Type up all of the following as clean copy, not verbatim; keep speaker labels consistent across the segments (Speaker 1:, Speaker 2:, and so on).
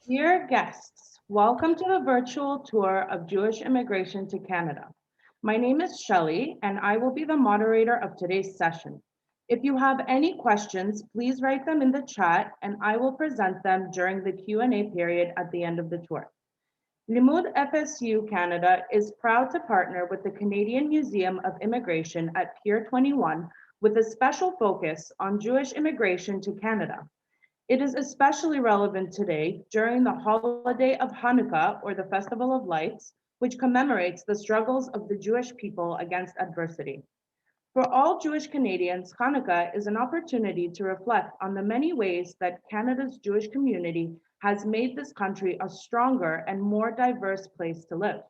Speaker 1: Dear guests, welcome to the virtual tour of Jewish immigration to Canada. My name is Shelley, and I will be the moderator of today's session. If you have any questions, please write them in the chat, and I will present them during the Q&A period at the end of the tour. Limmud FSU Canada is proud to partner with the Canadian Museum of Immigration at Pier 21 with a special focus on Jewish immigration to Canada. It is especially relevant today during the holiday of Hanukkah, or the Festival of Lights, which commemorates the struggles of the Jewish people against adversity. For all Jewish Canadians, Hanukkah is an opportunity to reflect on the many ways that Canada's Jewish community has made this country a stronger and more diverse place to live.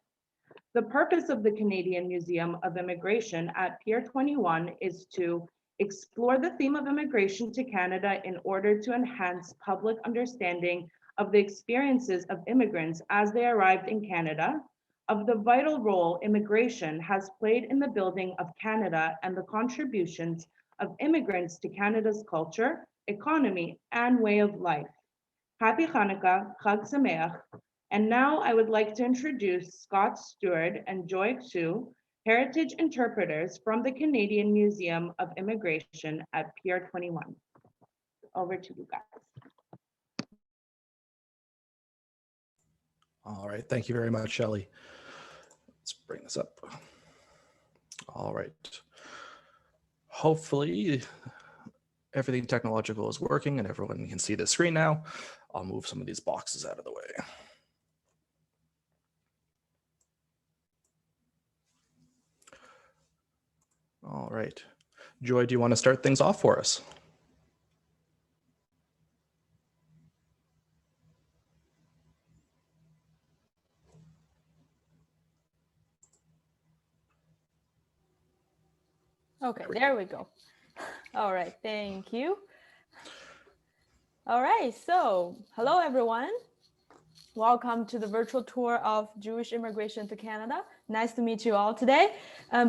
Speaker 1: The purpose of the Canadian Museum of Immigration at Pier 21 is to explore the theme of immigration to Canada in order to enhance public understanding of the experiences of immigrants as they arrived in Canada, of the vital role immigration has played in the building of Canada, and the contributions of immigrants to Canada's culture, economy, and way of life. Happy Hanukkah, Chag Sameach. And now I would like to introduce Scott Stewart and Joy Xu, heritage interpreters from the Canadian Museum of Immigration at Pier 21. Over to you guys.
Speaker 2: All right, thank you very much, Shelley. Let's bring this up. All right. Hopefully everything technological is working and everyone can see the screen now. I'll move some of these boxes out of the way. All right. Joy, do you want to start things off for us?
Speaker 3: Okay, there we go. All right, thank you. All right, so hello everyone. Welcome to the virtual tour of Jewish immigration to Canada. Nice to meet you all today.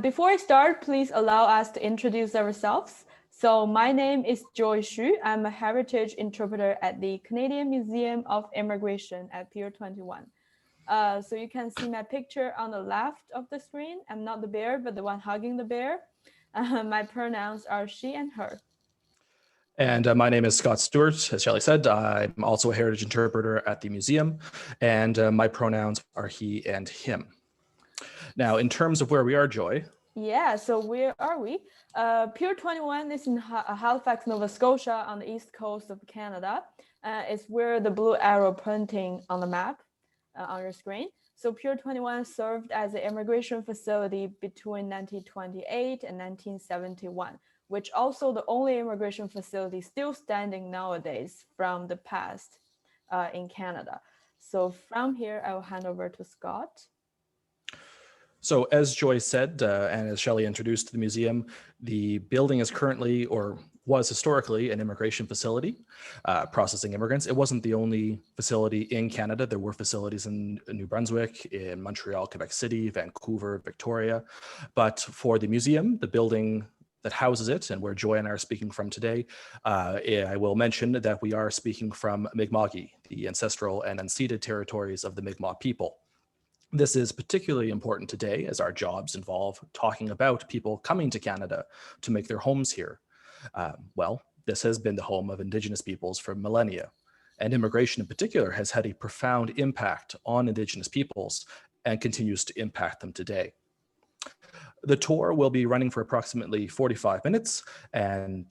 Speaker 3: Before I start, please allow us to introduce ourselves. So my name is Joy Xu. I'm a heritage interpreter at the Canadian Museum of Immigration at Pier 21. So you can see my picture on the left of the screen. I'm not the bear, but the one hugging the bear. My pronouns are she and her.
Speaker 2: And my name is Scott Stewart. As Shelley said, I'm also a heritage interpreter at the museum, and my pronouns are he and him. Now, in terms of where we are, Joy.
Speaker 3: Yeah, so where are we? Pier 21 is in Halifax, Nova Scotia on the east coast of Canada. It's where the blue arrow pointing on the map on your screen. So Pier 21 served as an immigration facility between 1928 and 1971, which also the only immigration facility still standing nowadays from the past in Canada. So from here, I will hand over to Scott.
Speaker 2: So as Joy said, and as Shelley introduced the museum, the building is currently, or was historically, an immigration facility processing immigrants. It wasn't the only facility in Canada. There were facilities in New Brunswick, in Montreal, Quebec City, Vancouver, Victoria. But for the museum, the building that houses it and where Joy and I are speaking from today, I will mention that we are speaking from Mi'kma'ki, the ancestral and unceded territories of the Mi'kmaq people. This is particularly important today as our jobs involve talking about people coming to Canada to make their homes here. Well, this has been the home of Indigenous peoples for millennia, and immigration in particular has had a profound impact on Indigenous peoples and continues to impact them today. The tour will be running for approximately 45 minutes. And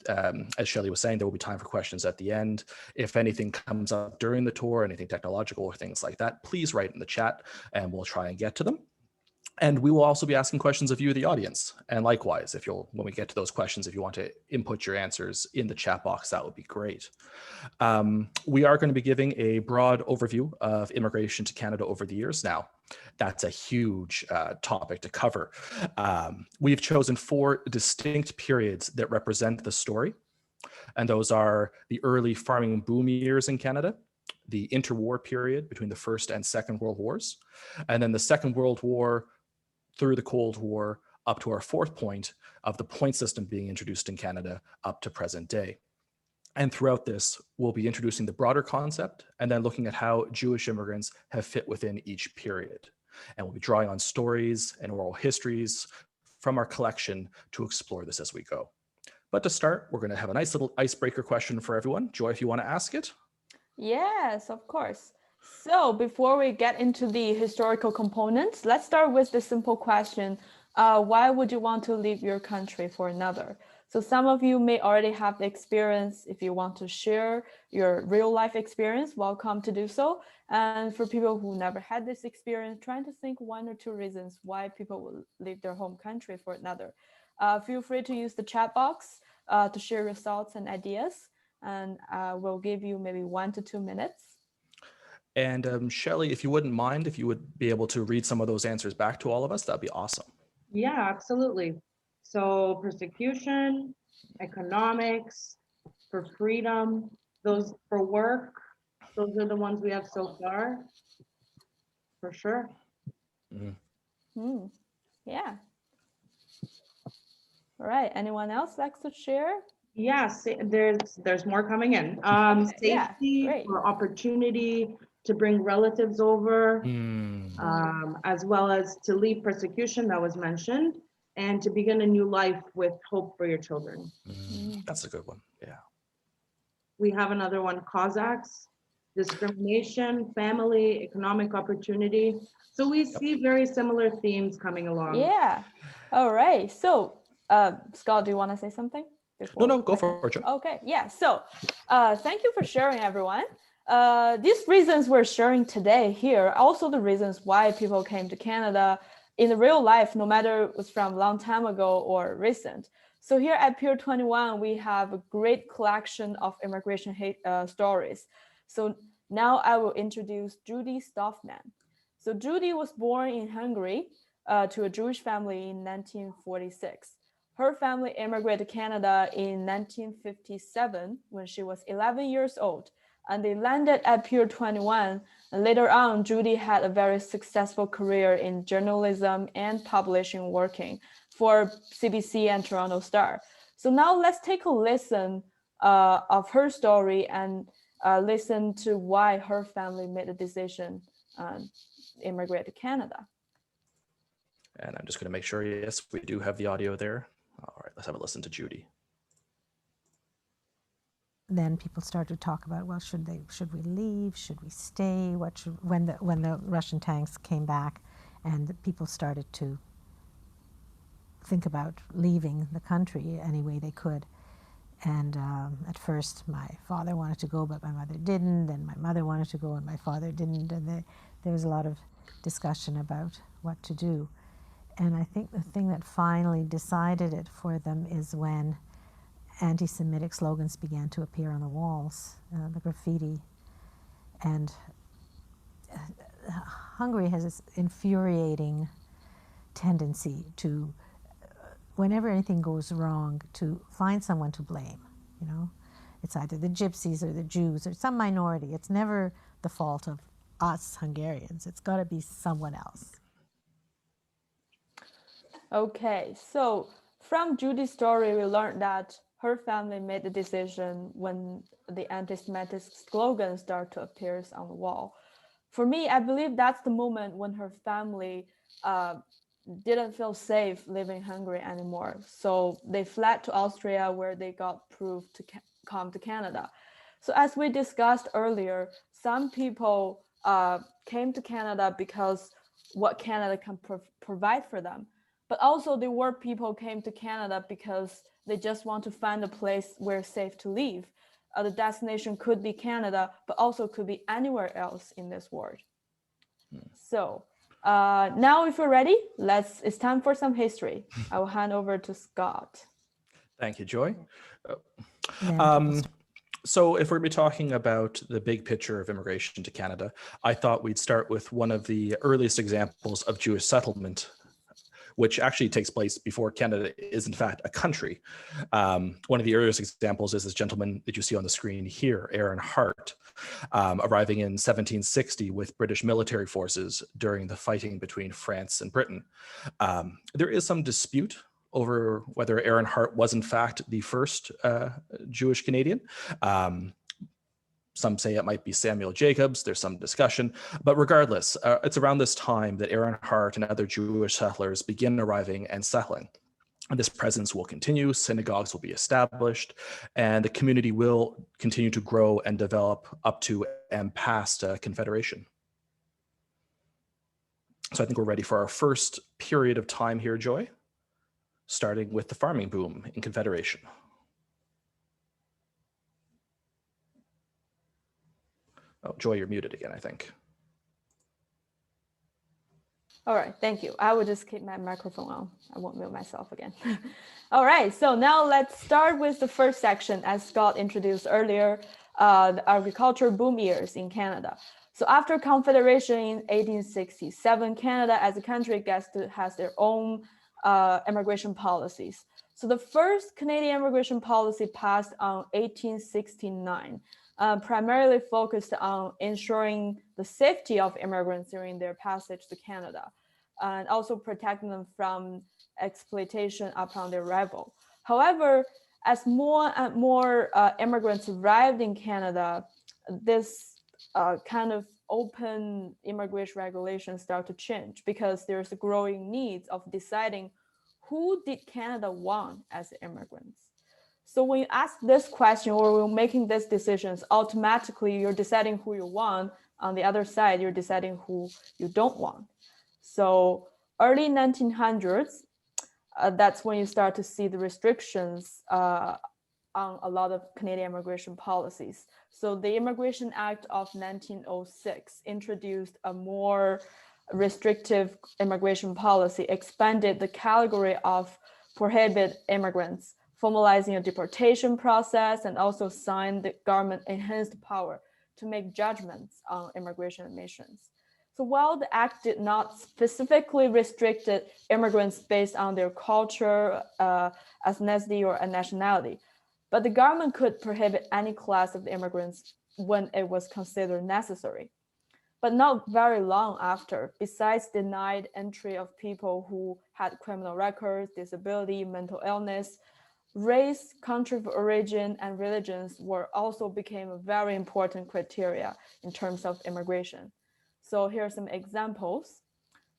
Speaker 2: as Shelley was saying, there will be time for questions at the end. If anything comes up during the tour, anything technological or things like that, please write in the chat and we'll try and get to them. And we will also be asking questions of you, the audience. And likewise, when we get to those questions, if you want to input your answers in the chat box, that would be great. We are going to be giving a broad overview of immigration to Canada over the years. Now, that's a huge topic to cover. We've chosen 4 distinct periods that represent the story. And those are the early farming boom years in Canada, the interwar period between the First and Second World Wars, and then the Second World War through the Cold War up to our 4th point of the point system being introduced in Canada up to present day. And throughout this, we'll be introducing the broader concept and then looking at how Jewish immigrants have fit within each period. And we'll be drawing on stories and oral histories from our collection to explore this as we go. But to start, we're going to have a nice little icebreaker question for everyone. Joy, if you want to ask it.
Speaker 3: Yes, of course. So before we get into the historical components, let's start with the simple question. Why would you want to leave your country for another? So some of you may already have the experience. If you want to share your real life experience, welcome to do so. And for people who never had this experience, trying to think 1 or 2 reasons why people will leave their home country for another. Feel free to use the chat box to share your thoughts and ideas. And we'll give you maybe 1 to 2 minutes.
Speaker 2: And Shelley, if you wouldn't mind, if you would be able to read some of those answers back to all of us, that'd be awesome.
Speaker 1: Yeah, absolutely. So persecution, economics, for freedom, those for work, those are the ones we have so far, for sure.
Speaker 3: Yeah. All right. Anyone else likes to share?
Speaker 1: Yes, there's more coming in.
Speaker 3: Yeah,
Speaker 1: Safety
Speaker 3: great.
Speaker 1: or opportunity to bring relatives over, as well as to leave persecution that was mentioned, and to begin a new life with hope for your children.
Speaker 2: That's a good one. Yeah.
Speaker 1: We have another one, Cossacks, discrimination, family, economic opportunity. So we see very similar themes coming along.
Speaker 3: Yeah. All right. So, Scott, do you want to say something?
Speaker 2: No, go for it, Joy.
Speaker 3: Okay. Yeah. So, thank you for sharing, everyone. These reasons we're sharing today here are also the reasons why people came to Canada in the real life, no matter it was from a long time ago or recent. So here at Pier 21, we have a great collection of immigration stories. So now I will introduce Judy Stoffman. So Judy was born in Hungary to a Jewish family in 1946. Her family immigrated to Canada in 1957 when she was 11 years old, and they landed at Pier 21. And later on, Judy had a very successful career in journalism and publishing, working for CBC and Toronto Star. So now let's take a listen of her story and listen to why her family made a decision to immigrate to Canada.
Speaker 2: And I'm just going to make sure, yes, we do have the audio there. All right, let's have a listen to Judy.
Speaker 4: Then people started to talk about, well, should we leave? Should we stay? When the Russian tanks came back, and people started to think about leaving the country any way they could. And at first, my father wanted to go, but my mother didn't. Then my mother wanted to go, and my father didn't. And there was a lot of discussion about what to do. And I think the thing that finally decided it for them is when anti-Semitic slogans began to appear on the walls, the graffiti. And Hungary has this infuriating tendency to, whenever anything goes wrong, to find someone to blame. You know, it's either the Gypsies or the Jews or some minority. It's never the fault of us Hungarians. It's got to be someone else.
Speaker 3: Okay, so from Judy's story, we learned that her family made the decision when the anti-Semitic slogans started to appear on the wall. For me, I believe that's the moment when her family didn't feel safe living in Hungary anymore. So they fled to Austria, where they got approved to come to Canada. So as we discussed earlier, some people came to Canada because what Canada can provide for them. But also there were people came to Canada because they just want to find a place where it's safe to live. The destination could be Canada, but also could be anywhere else in this world. So now if you're ready, it's time for some history. I will hand over to Scott.
Speaker 2: Thank you, Joy. So if we're going to be talking about the big picture of immigration to Canada, I thought we'd start with one of the earliest examples of Jewish settlement, which actually takes place before Canada is in fact a country. One of the earliest examples is this gentleman that you see on the screen here, Aaron Hart, arriving in 1760 with British military forces during the fighting between France and Britain. There is some dispute over whether Aaron Hart was in fact the first Jewish Canadian. Some say it might be Samuel Jacobs. There's some discussion, but regardless, it's around this time that Aaron Hart and other Jewish settlers begin arriving and settling. And this presence will continue, synagogues will be established, and the community will continue to grow and develop up to and past Confederation. So I think we're ready for our first period of time here, Joy, starting with the farming boom in Confederation. Oh, Joy, you're muted again, I think.
Speaker 3: All right, thank you. I will just keep my microphone on. I won't mute myself again. All right, so now let's start with the first section, as Scott introduced earlier, the agriculture boom years in Canada. So after Confederation in 1867, Canada as a country has their own immigration policies. So the first Canadian immigration policy passed on 1869. Primarily focused on ensuring the safety of immigrants during their passage to Canada, and also protecting them from exploitation upon their arrival. However, as more and more immigrants arrived in Canada, this kind of open immigration regulations start to change, because there's a growing need of deciding who did Canada want as immigrants. So when you ask this question, or when making these decisions, automatically you're deciding who you want. On the other side, you're deciding who you don't want. So early 1900s, that's when you start to see the restrictions on a lot of Canadian immigration policies. So the Immigration Act of 1906 introduced a more restrictive immigration policy, expanded the category of prohibited immigrants, formalizing a deportation process, and also signed the government enhanced power to make judgments on immigration admissions. So while the act did not specifically restrict immigrants based on their culture, ethnicity, or nationality, but the government could prohibit any class of immigrants when it was considered necessary. But not very long after, besides denied entry of people who had criminal records, disability, mental illness, race, country of origin, and religions also became a very important criteria in terms of immigration. So here are some examples.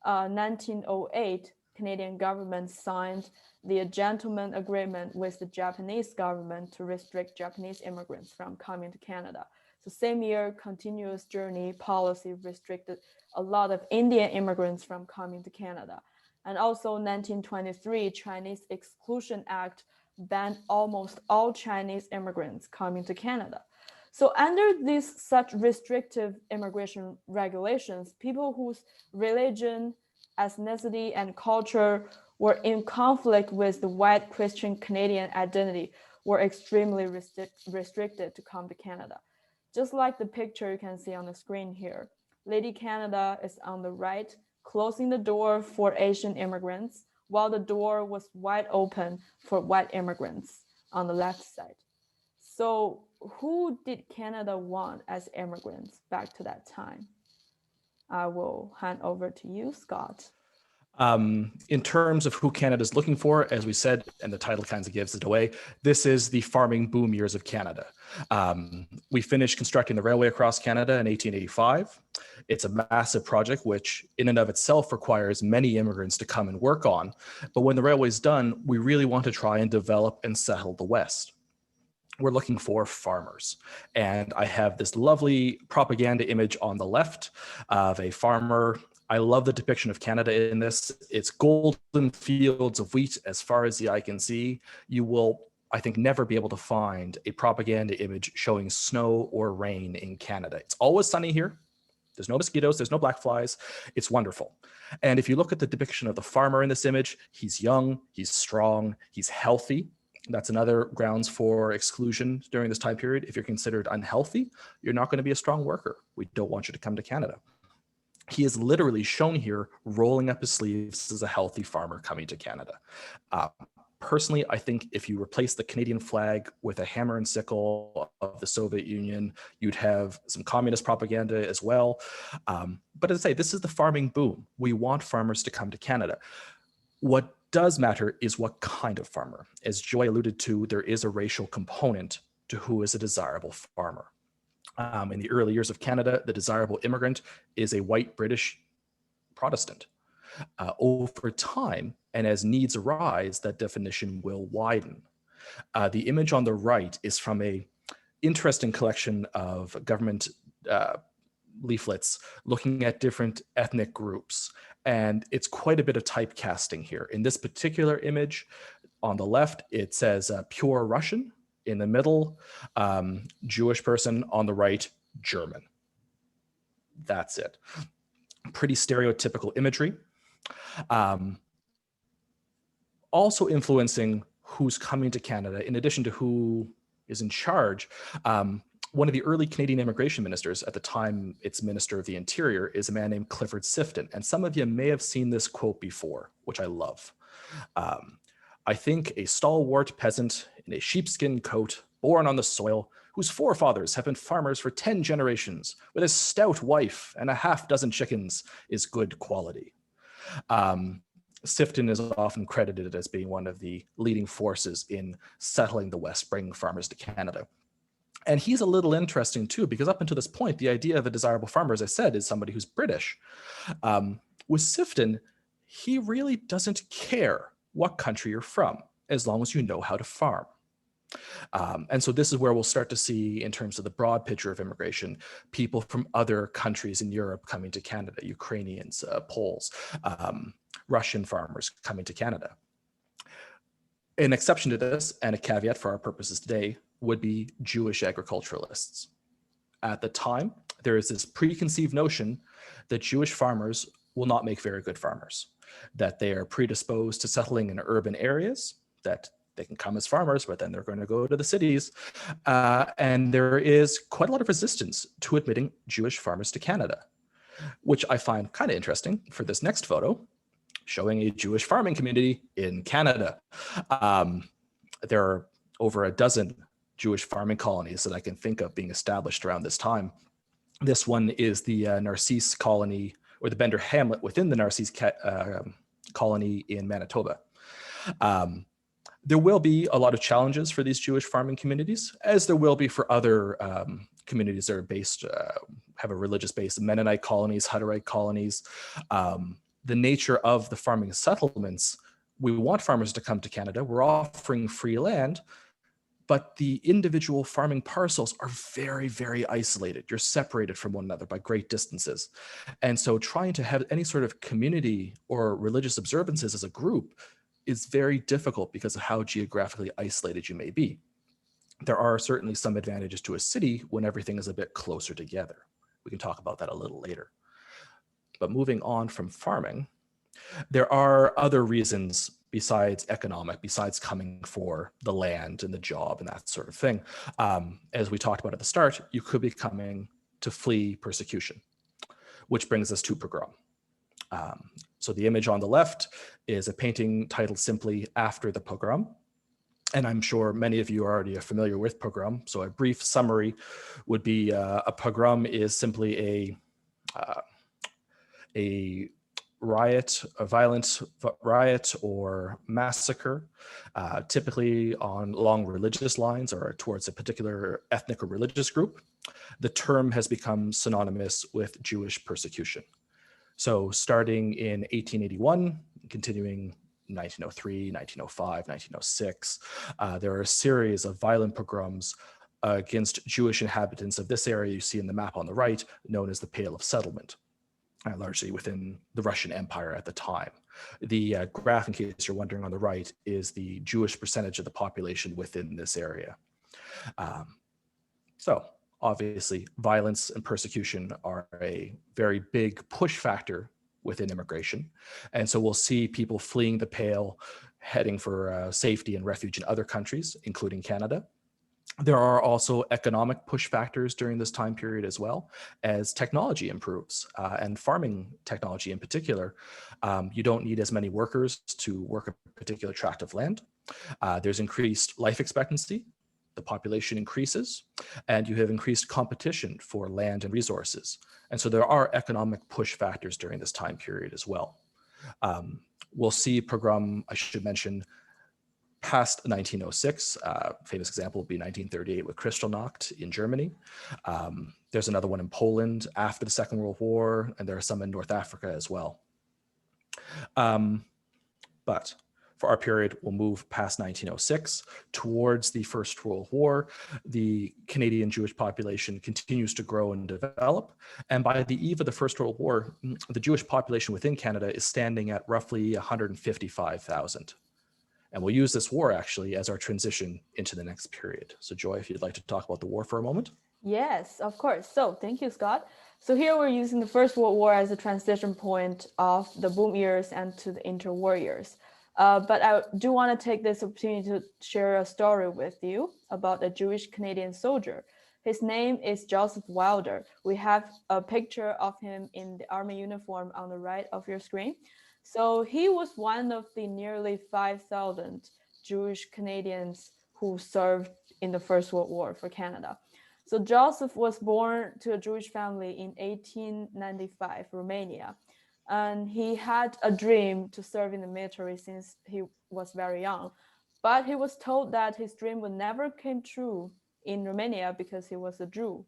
Speaker 3: 1908, Canadian government signed the Gentleman Agreement with the Japanese government to restrict Japanese immigrants from coming to Canada. So same year, Continuous Journey policy restricted a lot of Indian immigrants from coming to Canada. And also 1923, Chinese Exclusion Act banned almost all Chinese immigrants coming to Canada. So under these such restrictive immigration regulations, people whose religion, ethnicity, and culture were in conflict with the white Christian Canadian identity were extremely restricted to come to Canada. Just like the picture you can see on the screen here, Lady Canada is on the right, closing the door for Asian immigrants, while the door was wide open for white immigrants on the left side. So who did Canada want as immigrants back to that time? I will hand over to you, Scott.
Speaker 2: In terms of who Canada's looking for, as we said, and the title kind of gives it away, this is the farming boom years of Canada. We finished constructing the railway across Canada in 1885. It's a massive project, which in and of itself requires many immigrants to come and work on. But when the railway's done, we really want to try and develop and settle the West. We're looking for farmers. And I have this lovely propaganda image on the left of a farmer. I love the depiction of Canada in this. It's golden fields of wheat as far as the eye can see. You will, I think, never be able to find a propaganda image showing snow or rain in Canada. It's always sunny here. There's no mosquitoes, there's no black flies. It's wonderful. And if you look at the depiction of the farmer in this image, he's young, he's strong, he's healthy. That's another grounds for exclusion during this time period. If you're considered unhealthy, you're not going to be a strong worker. We don't want you to come to Canada. He is literally shown here rolling up his sleeves as a healthy farmer coming to Canada. Personally, I think if you replace the Canadian flag with a hammer and sickle of the Soviet Union, you'd have some communist propaganda as well. But as I say, this is the farming boom. We want farmers to come to Canada. What does matter is what kind of farmer. As Joy alluded to, there is a racial component to who is a desirable farmer. In the early years of Canada, the desirable immigrant is a white British Protestant. Over time, and as needs arise, that definition will widen. The image on the right is from a interesting collection of government leaflets looking at different ethnic groups. And it's quite a bit of typecasting here. In this particular image, on the left, it says pure Russian. In the middle, Jewish person. On the right, German. That's it. Pretty stereotypical imagery. Also influencing who's coming to Canada, in addition to who is in charge. One of the early Canadian immigration ministers, at the time it's Minister of the Interior, is a man named Clifford Sifton. And some of you may have seen this quote before, which I love. I think a stalwart peasant in a sheepskin coat, born on the soil, whose forefathers have been farmers for 10 generations, with a stout wife and a half-dozen chickens, is good quality. Sifton is often credited as being one of the leading forces in settling the West, bringing farmers to Canada. And he's a little interesting too, because up until this point, the idea of a desirable farmer, as I said, is somebody who's British. With Sifton, he really doesn't care what country you're from, as long as you know how to farm. And so this is where we'll start to see, in terms of the broad picture of immigration, people from other countries in Europe coming to Canada, Ukrainians, Poles, Russian farmers coming to Canada. An exception to this, and a caveat for our purposes today, would be Jewish agriculturalists. At the time, there is this preconceived notion that Jewish farmers will not make very good farmers, that they are predisposed to settling in urban areas, that they can come as farmers, but then they're going to go to the cities. And there is quite a lot of resistance to admitting Jewish farmers to Canada, which I find kind of interesting for this next photo, showing a Jewish farming community in Canada. There are over a dozen Jewish farming colonies that I can think of being established around this time. This one is the Narcisse colony, or the Bender hamlet within the Narcisse colony in Manitoba. There will be a lot of challenges for these Jewish farming communities, as there will be for other communities that are based, have a religious base, Mennonite colonies, Hutterite colonies. The nature of the farming settlements, we want farmers to come to Canada. We're offering free land, but the individual farming parcels are very, very isolated. You're separated from one another by great distances. And so trying to have any sort of community or religious observances as a group is very difficult because of how geographically isolated you may be. There are certainly some advantages to a city when everything is a bit closer together. We can talk about that a little later. But moving on from farming, there are other reasons besides economic, besides coming for the land and the job and that sort of thing. As we talked about at the start, you could be coming to flee persecution, which brings us to pogrom. So the image on the left is a painting titled simply "After the Pogrom." And I'm sure many of you are already familiar with pogrom. So a brief summary would be a pogrom is simply a riot, a violent riot or massacre, typically along religious lines or towards a particular ethnic or religious group. The term has become synonymous with Jewish persecution. So starting in 1881, continuing 1903, 1905, 1906, there are a series of violent pogroms against Jewish inhabitants of this area you see in the map on the right, known as the Pale of Settlement, largely within the Russian Empire at the time. The graph, in case you're wondering, on the right is the Jewish percentage of the population within this area. So obviously, violence and persecution are a very big push factor within immigration. And so we'll see people fleeing the Pale, heading for safety and refuge in other countries, including Canada. There are also economic push factors during this time period as well, as technology improves, and farming technology in particular. You don't need as many workers to work a particular tract of land. There's increased life expectancy. The population increases, and you have increased competition for land and resources. And so there are economic push factors during this time period as well. We'll see pogrom, I should mention, past 1906. Famous example would be 1938 with Kristallnacht in Germany. There's another one in Poland after the Second World War, and there are some in North Africa as well. But for our period, we'll move past 1906 towards the First World War. The Canadian Jewish population continues to grow and develop. And by the eve of the First World War, the Jewish population within Canada is standing at roughly 155,000. And we'll use this war actually as our transition into the next period. So Joy, if you'd like to talk about the war for a moment.
Speaker 3: Yes, of course. So thank you, Scott. So here we're using the First World War as a transition point of the boom years and to the interwar years. But I do want to take this opportunity to share a story with you about a Jewish Canadian soldier. His name is Joseph Wilder. We have a picture of him in the army uniform on the right of your screen. So he was one of the nearly 5,000 Jewish Canadians who served in the First World War for Canada. So Joseph was born to a Jewish family in 1895, Romania. And he had a dream to serve in the military since he was very young. But he was told that his dream would never come true in Romania because he was a Jew.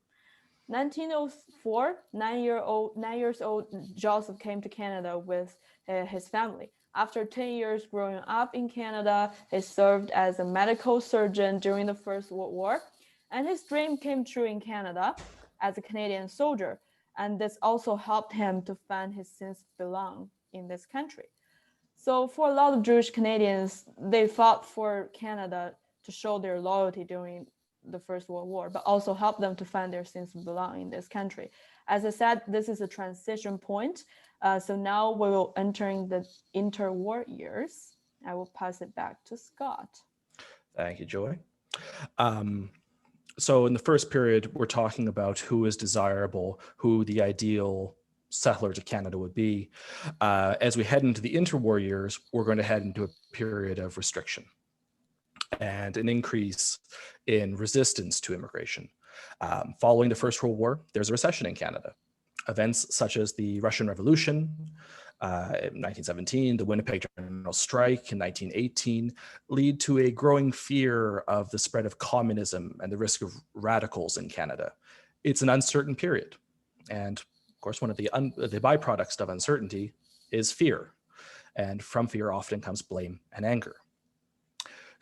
Speaker 3: 1904, 9 years old, Joseph came to Canada with his family. After 10 years growing up in Canada, he served as a medical surgeon during the First World War, and his dream came true in Canada as a Canadian soldier, and this also helped him to find his sense of belong in this country. So for a lot of Jewish Canadians, they fought for Canada to show their loyalty during the First World War, but also help them to find their sense of belonging in this country. As I said, this is a transition point. So now we will entering the interwar years. I will pass it back to Scott.
Speaker 2: Thank you, Joy. So in the first period, we're talking about who is desirable, who the ideal settler to Canada would be. As we head into the interwar years, we're going to head into a period of restriction and an increase in resistance to immigration. Following the First World War, there's a recession in Canada. Events such as the Russian Revolution in 1917, the Winnipeg General Strike in 1918, lead to a growing fear of the spread of communism and the risk of radicals in Canada. It's an uncertain period. And of course, one of the byproducts of uncertainty is fear. And from fear often comes blame and anger.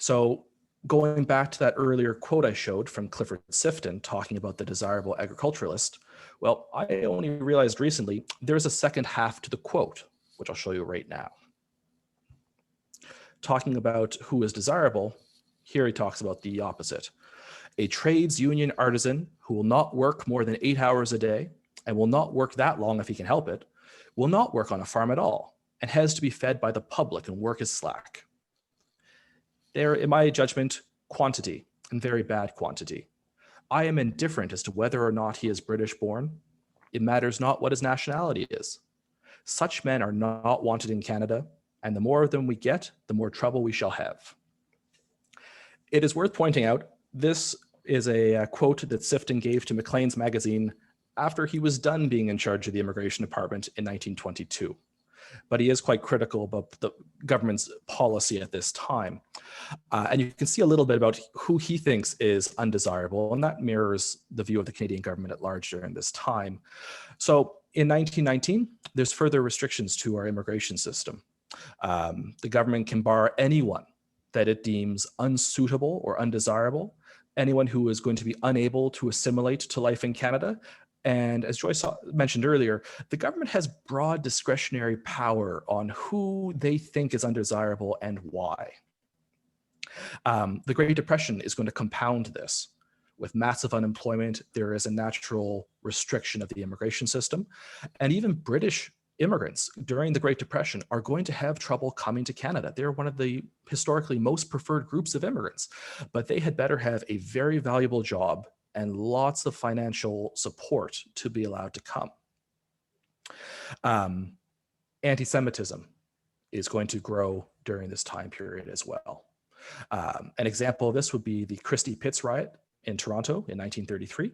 Speaker 2: So going back to that earlier quote I showed from Clifford Sifton talking about the desirable agriculturalist, well, I only realized recently there's a second half to the quote, which I'll show you right now. Talking about who is desirable, here he talks about the opposite. A trades union artisan who will not work more than 8 hours a day and will not work that long if he can help it, will not work on a farm at all and has to be fed by the public and work is slack. There, in my judgment, quantity, and very bad quantity. I am indifferent as to whether or not he is British born. It matters not what his nationality is. Such men are not wanted in Canada, and the more of them we get, the more trouble we shall have. It is worth pointing out, this is a quote that Sifton gave to Maclean's magazine after he was done being in charge of the immigration department in 1922. But he is quite critical about the government's policy at this time. And you can see a little bit about who he thinks is undesirable, and that mirrors the view of the Canadian government at large during this time. So in 1919, there's further restrictions to our immigration system. The government can bar anyone that it deems unsuitable or undesirable, anyone who is going to be unable to assimilate to life in Canada. And as Joyce mentioned earlier, the government has broad discretionary power on who they think is undesirable and why. The Great Depression is going to compound this. With massive unemployment, there is a natural restriction of the immigration system. And even British immigrants during the Great Depression are going to have trouble coming to Canada. They're one of the historically most preferred groups of immigrants, but they had better have a very valuable job and lots of financial support to be allowed to come. Anti-Semitism is going to grow during this time period as well. An example of this would be the Christie Pitts riot in Toronto in 1933.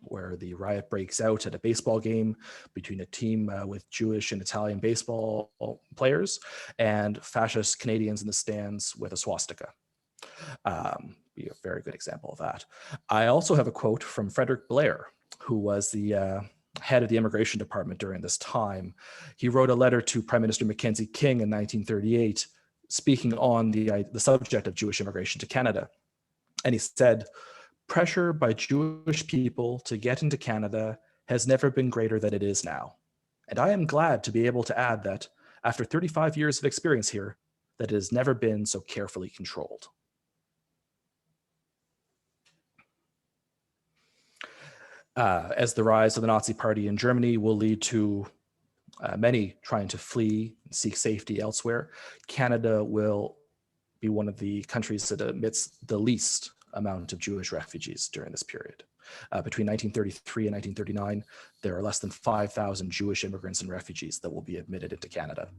Speaker 2: where the riot breaks out at a baseball game between a team with Jewish and Italian baseball players and fascist Canadians in the stands with a swastika. Be a very good example of that. I also have a quote from Frederick Blair, who was the head of the immigration department during this time. He wrote a letter to Prime Minister Mackenzie King in 1938, speaking on the subject of Jewish immigration to Canada. And he said, "Pressure by Jewish people to get into Canada has never been greater than it is now. And I am glad to be able to add that, after 35 years of experience here, that it has never been so carefully controlled." As the rise of the Nazi Party in Germany will lead to many trying to flee and seek safety elsewhere, Canada will be one of the countries that admits the least amount of Jewish refugees during this period. Between 1933 and 1939, there are less than 5,000 Jewish immigrants and refugees that will be admitted into Canada.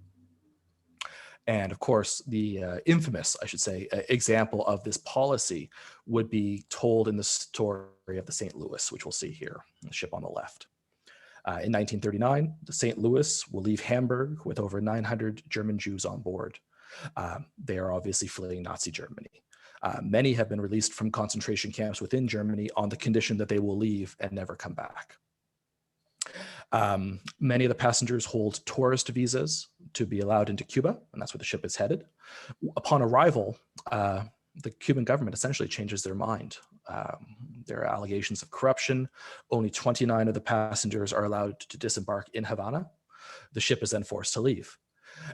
Speaker 2: And of course, the infamous, I should say, example of this policy would be told in the story of the St. Louis, which we'll see here, the ship on the left. In 1939, the St. Louis will leave Hamburg with over 900 German Jews on board. They are obviously fleeing Nazi Germany. Many have been released from concentration camps within Germany on the condition that they will leave and never come back. Many of the passengers hold tourist visas to be allowed into Cuba, and that's where the ship is headed. Upon arrival, the Cuban government essentially changes their mind. There are allegations of corruption. Only 29 of the passengers are allowed to disembark in Havana. The ship is then forced to leave.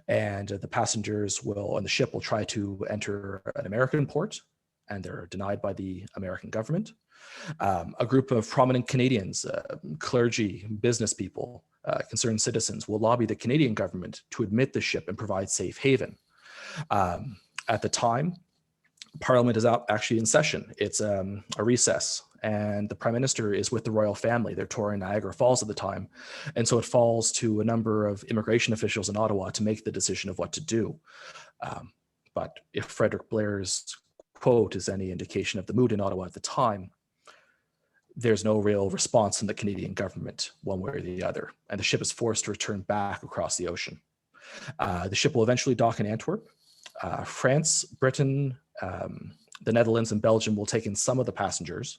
Speaker 2: And the passengers on the ship will try to enter an American port, and they're denied by the American government. A group of prominent Canadians, clergy, business people, concerned citizens will lobby the Canadian government to admit the ship and provide safe haven. At the time, Parliament is out actually in session. It's a recess, and the Prime Minister is with the royal family. They're touring Niagara Falls at the time. And so it falls to a number of immigration officials in Ottawa to make the decision of what to do. But if Frederick Blair's quote is any indication of the mood in Ottawa at the time, there's no real response from the Canadian government one way or the other, and the ship is forced to return back across the ocean. The ship will eventually dock in Antwerp. France, Britain, the Netherlands, and Belgium will take in some of the passengers.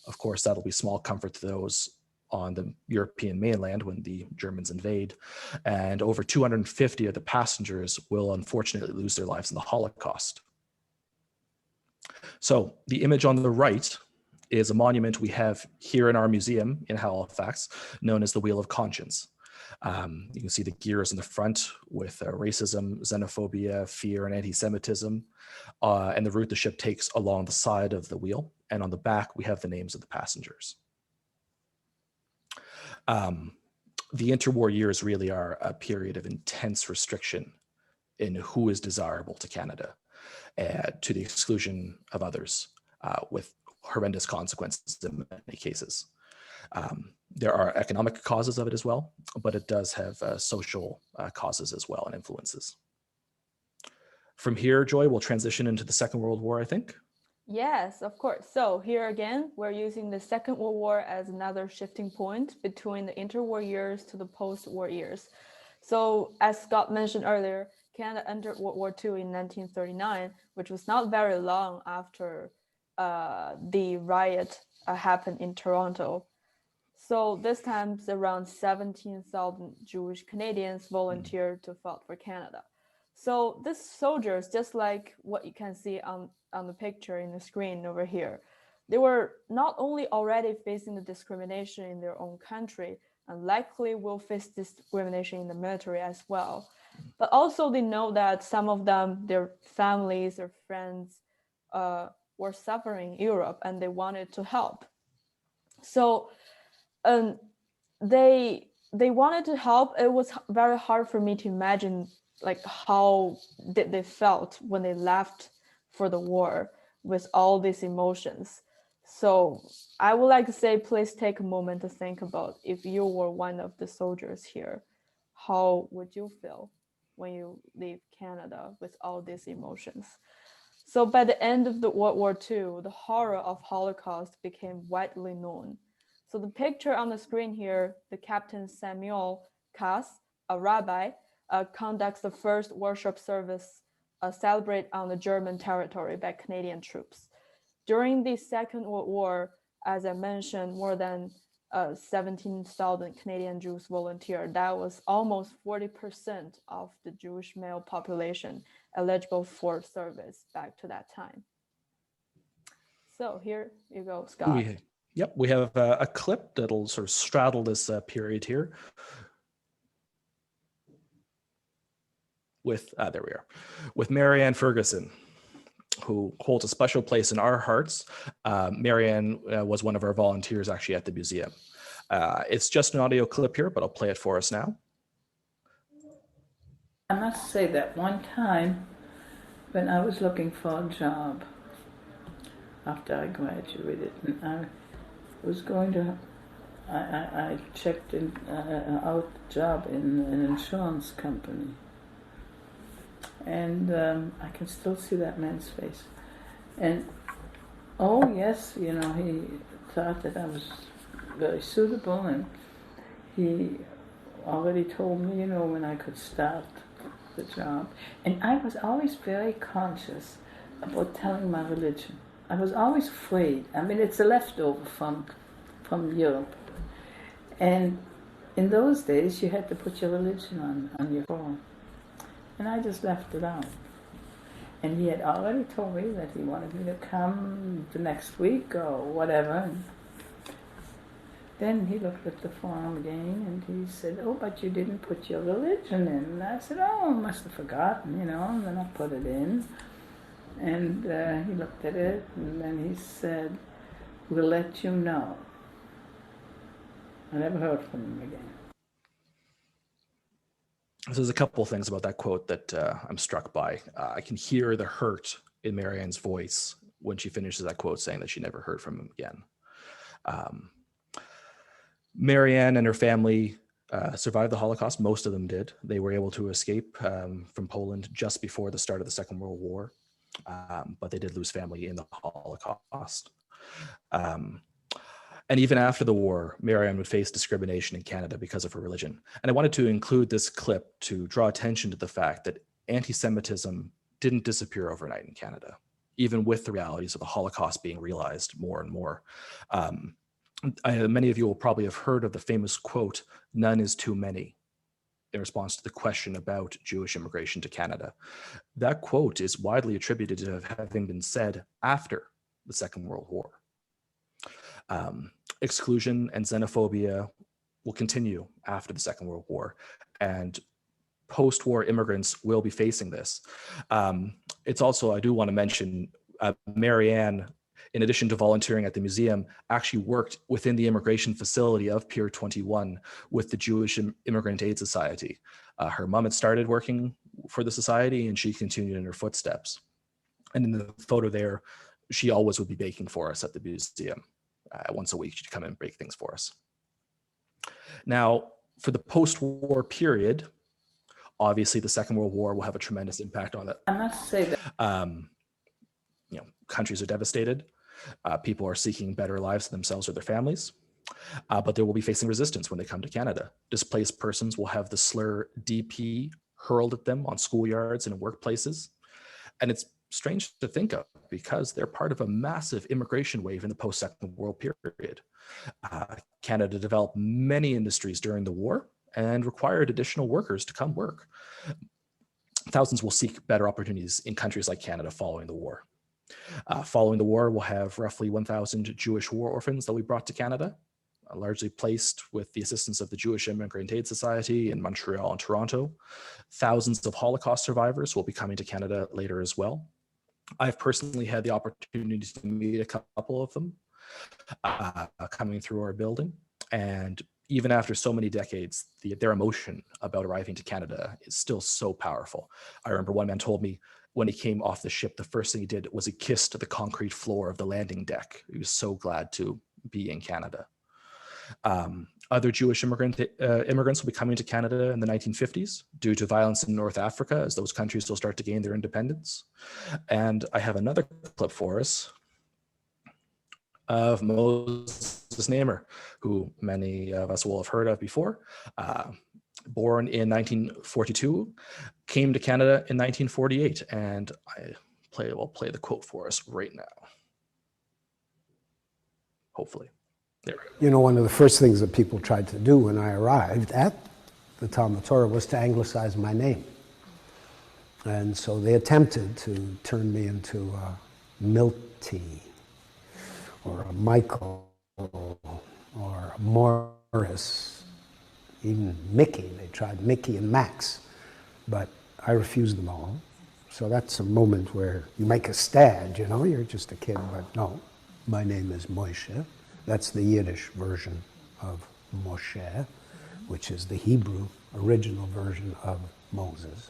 Speaker 2: Of course, that'll be small comfort to those on the European mainland when the Germans invade, and over 250 of the passengers will unfortunately lose their lives in the Holocaust. So the image on the right is a monument we have here in our museum in Halifax, known as the Wheel of Conscience. You can see the gears in the front with racism, xenophobia, fear, and anti-Semitism, and the route the ship takes along the side of the wheel. And on the back, we have the names of the passengers. The interwar years really are a period of intense restriction in who is desirable to Canada, to the exclusion of others, with horrendous consequences in many cases. There are economic causes of it as well, but it does have social causes as well and influences. From here, Joy, we'll transition into the Second World War, I think.
Speaker 3: Yes, of course. So here again, we're using the Second World War as another shifting point between the interwar years to the post-war years. So as Scott mentioned earlier, Canada entered World War II in 1939, which was not very long after the riot happened in Toronto. So this time, around 17,000 Jewish Canadians volunteered to fight for Canada. So these soldiers, just like what you can see on the picture in the screen over here, they were not only already facing the discrimination in their own country, and likely will face discrimination in the military as well, but also they know that some of them, their families, their friends, were suffering in Europe, and they wanted to help. So they wanted to help. It was very hard for me to imagine like how did they felt when they left for the war with all these emotions. So I would like to say, please take a moment to think about if you were one of the soldiers here, how would you feel when you leave Canada with all these emotions? So by the end of the World War II, the horror of Holocaust became widely known. So the picture on the screen here, the Captain Samuel Kass, a rabbi, conducts the first worship service celebrated on the German territory by Canadian troops. During the Second World War, as I mentioned, more than 17,000 Canadian Jews volunteered. That was almost 40% of the Jewish male population eligible for service back to that time. So here you go, Scott.
Speaker 2: We have a clip that'll sort of straddle this period here. With, there we are, with Marianne Ferguson, who holds a special place in our hearts. Marianne was one of our volunteers actually at the museum. It's just an audio clip here, but I'll play it for us now.
Speaker 5: I must say that one time when I was looking for a job after I graduated, and I was going to, I checked out a job in an insurance company. And I can still see that man's face. And, oh yes, you know, he thought that I was very suitable, and he already told me, you know, when I could start the job. And I was always very conscious about telling my religion. I was always afraid. I mean, it's a leftover from Europe. And in those days, you had to put your religion on your form. And I just left it out. And he had already told me that he wanted me to come the next week or whatever. And then he looked at the form again and he said, oh, but you didn't put your religion in. And I said, oh, I must have forgotten, you know, and then I put it in. And he looked at it and then he said, we'll let you know. I never heard from him again.
Speaker 2: So there's a couple of things about that quote that I'm struck by. I can hear the hurt in Marianne's voice when she finishes that quote, saying that she never heard from him again. Marianne and her family survived the Holocaust. Most of them did. They were able to escape from Poland just before the start of the Second World War, but they did lose family in the Holocaust. And even after the war, Marianne would face discrimination in Canada because of her religion. And I wanted to include this clip to draw attention to the fact that anti-Semitism didn't disappear overnight in Canada, even with the realities of the Holocaust being realized more and more. Many of you will probably have heard of the famous quote, "None is too many," in response to the question about Jewish immigration to Canada. That quote is widely attributed to having been said after the Second World War. Exclusion and xenophobia will continue after the Second World War, and post-war immigrants will be facing this. It's also, I do want to mention, Marianne, in addition to volunteering at the museum, actually worked within the immigration facility of Pier 21 with the Jewish Immigrant Aid Society. Her mom had started working for the society and she continued in her footsteps. And in the photo there, she always would be baking for us at the museum. Once a week, she'd come and bake things for us. Now, for the post-war period, obviously the Second World War will have a tremendous impact on it.
Speaker 5: I must say that.
Speaker 2: You know, countries are devastated. People are seeking better lives for themselves or their families, but they will be facing resistance when they come to Canada. Displaced persons will have the slur DP hurled at them on schoolyards and in workplaces. And it's strange to think of because they're part of a massive immigration wave in the post-Second World period. Canada developed many industries during the war and required additional workers to come work. Thousands will seek better opportunities in countries like Canada following the war. Following the war, we'll have roughly 1,000 Jewish war orphans that we brought to Canada, largely placed with the assistance of the Jewish Immigrant Aid Society in Montreal and Toronto. Thousands of Holocaust survivors will be coming to Canada later as well. I've personally had the opportunity to meet a couple of them coming through our building. And even after so many decades, their emotion about arriving to Canada is still so powerful. I remember one man told me when he came off the ship, the first thing he did was he kissed the concrete floor of the landing deck. He was so glad to be in Canada. Other Jewish immigrants will be coming to Canada in the 1950s due to violence in North Africa as those countries will start to gain their independence. And I have another clip for us of Moses Moses Namer, who many of us will have heard of before. Born in 1942, came to Canada in 1948, and will play the quote for us right now. Hopefully. There we go.
Speaker 6: You know, one of the first things that people tried to do when I arrived at the Talmud Torah was to anglicize my name. And so they attempted to turn me into a Milty, or a Michael, or a Morris, even Mickey. They tried Mickey and Max, but I refused them all. So that's a moment where you make a stand, you know, you're just a kid, but no, my name is Moshe. That's the Yiddish version of Moshe, which is the Hebrew original version of Moses.